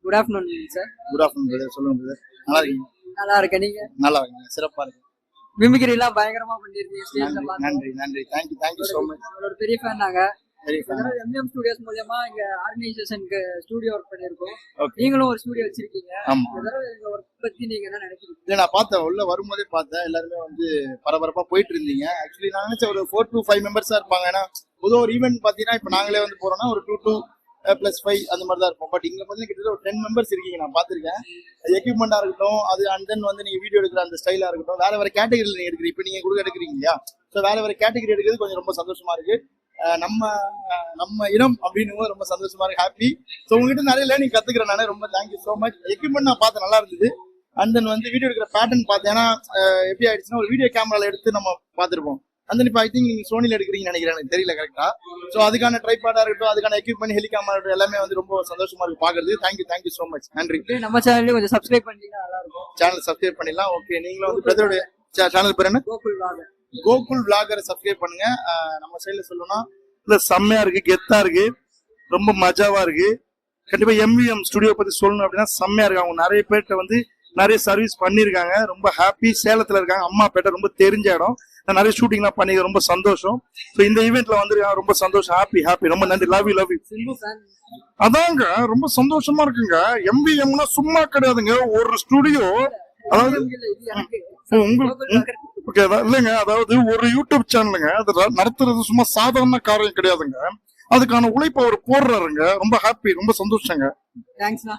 Good afternoon sir. Good afternoon brother. சொல்லுங்க brother. நல்லா இருக்கீங்க? நல்லா இருக்கேன். நீங்க? நல்லா இருக்கீங்க. சிறப்பா இருக்கு. மிமிக்ரி எல்லாம் பயங்கரமா பண்ணிருக்கீங்க. ஸ்டேஜ்ல பாத்து. நன்றி நன்றி. Thank you so much. ஒரு பெரிய ஃபேன் நாங்க. Very fan. எம்எம் ஸ்டுடியோஸ் மூலமா இங்க ஆர்கனைசேஷனுக்கு ஸ்டுடியோ ஒர்க் பண்ணிருக்கோம். ஓகே. நீங்களும் ஒரு ஸ்டுடியோ வச்சிருக்கீங்க. ஆமா. எங்க ஒர்க் பத்தி நீங்க என்ன நினைக்கிறீங்க? இல்ல நான் பார்த்தேன், உள்ள வரும்போதே பார்த்தேன். எல்லாருமே வந்து பரபரப்பா போயிட்டு இருந்தீங்க. ஆக்சுவலி நான் நினைச்ச ஒரு 4 to 5 மெம்பர்ஸா இருப்பாங்க. ஏன்னா பொதுவாக ஒரு ஈவெண்ட் பாத்தீங்கன்னா இப்ப நாங்களே வந்து போறோம்னா ஒரு 2 + 5 அந்த மாதிரி தான் இருக்கும். பட் இங்க பாத்தீங்கன்னா கிட்டத்தட்ட ஒரு 10 மெம்பர்ஸ் இருக்கீங்க. நான் பாத்திருக்கேன். எக்யூப்மெண்டா இருக்கட்டும், அது அண்ட் தென் வந்து நீங்க வீடியோ எடுக்கிற அந்த ஸ்டைலா இருக்கட்டும், வேற வேற கேட்டகரியில நீங்க எடுக்கிறீங்க. இப்ப நீங்க கூட எடுக்கிறீங்க இல்லையா? ஸோ வேற வேற கேட்டகரி எடுக்கிறது கொஞ்சம் ரொம்ப சந்தோஷமா இருக்கு. நம்ம இனம் அப்படின்னு ரொம்ப சந்தோஷமா இருக்கு. ஹாப்பி. ஸோ உங்ககிட்ட நிறைய லேர்னிங் கத்துக்கிறேன் நானே. ரொம்ப தேங்க்யூ ஸோ மச். எக்யூப்மெண்ட் நான் பார்த்தேன், நல்லா இருந்தது. அண்ட் தென் வந்து வீடியோ எடுக்கிற பேட்டர்ன் பார்த்தேன். ஏன்னா எப்படி ஆயிடுச்சுன்னா ஒரு வீடியோ கேமரால எடுத்து நம்ம பார்த்துருப்போம். அந்த இப்போ ஐ திங்க் நீங்க சோனில எடுக்கிறீங்கன்னு நினைக்கிறேன், எனக்கு தெரியல கரெக்டா. ஸோ அதுக்கான ட்ரைபாடா இருக்கட்டும், அதுக்கான எக்யூப்மெண்ட், ஹெலிகாமரா இருக்கட்டும், எல்லாமே வந்து ரொம்ப சந்தோஷமா இருக்கு பாக்குறது. Thank you so much. நன்றி. நம்ம சேனல்ல கொஞ்சம் சப்ஸ்கிரைப் பண்ணீங்கன்னா நல்லா இருக்கும். சேனல் சப்ஸ்கிரைப் பண்ணிடலாம். ஓகே. நீங்களும் வந்து பிரதரோட சேனல் பேர் என்ன? கோகுல் விளாகரை சப்ஸ்கிரைப் பண்ணுங்க. நம்ம சைட்ல சொல்லணும்னா இல்ல செம்மையா இருக்கு, கெத்தா இருக்கு, ரொம்ப மஜாவா இருக்கு. கண்டிப்பா எம்விஎம் ஸ்டுடியோ பத்தி சொல்லணும் அப்படின்னா செம்மையா இருக்கு. அவங்க நிறைய பேர்கிட்ட வந்து நிறைய சர்வீஸ் பண்ணிருக்காங்க. ரொம்ப ஹாப்பி. சேலத்துல இருக்காங்க, அம்மா பேட்டை, ரொம்ப தெரிஞ்ச இடம். நிறைய ஷூட்டிங்லாம் பண்ணி ரொம்ப சந்தோஷம். ஸோ இந்த ஈவெண்ட்ல வந்து ரொம்ப சந்தோஷம். ஹாப்பி. ரொம்ப நன்றி. Love you. அதாங்க ரொம்ப சந்தோஷமா இருக்குங்க. எம்விஎம்னா சும்மா கிடையாதுங்க, ஒரு ஸ்டுடியோ. அதாவது உங்களுக்கு ஓகே இல்லைங்க, அதாவது ஒரு யூடியூப் சேனலுங்க, அது நடத்துறது சும்மா சாதாரண காரியம் கிடையாதுங்க. அதுக்கான உழைப்பு அவர் போடுறாருங்க. ரொம்ப ஹாப்பி, ரொம்ப சந்தோஷங்க. தேங்க்ஸ்ண்ணா.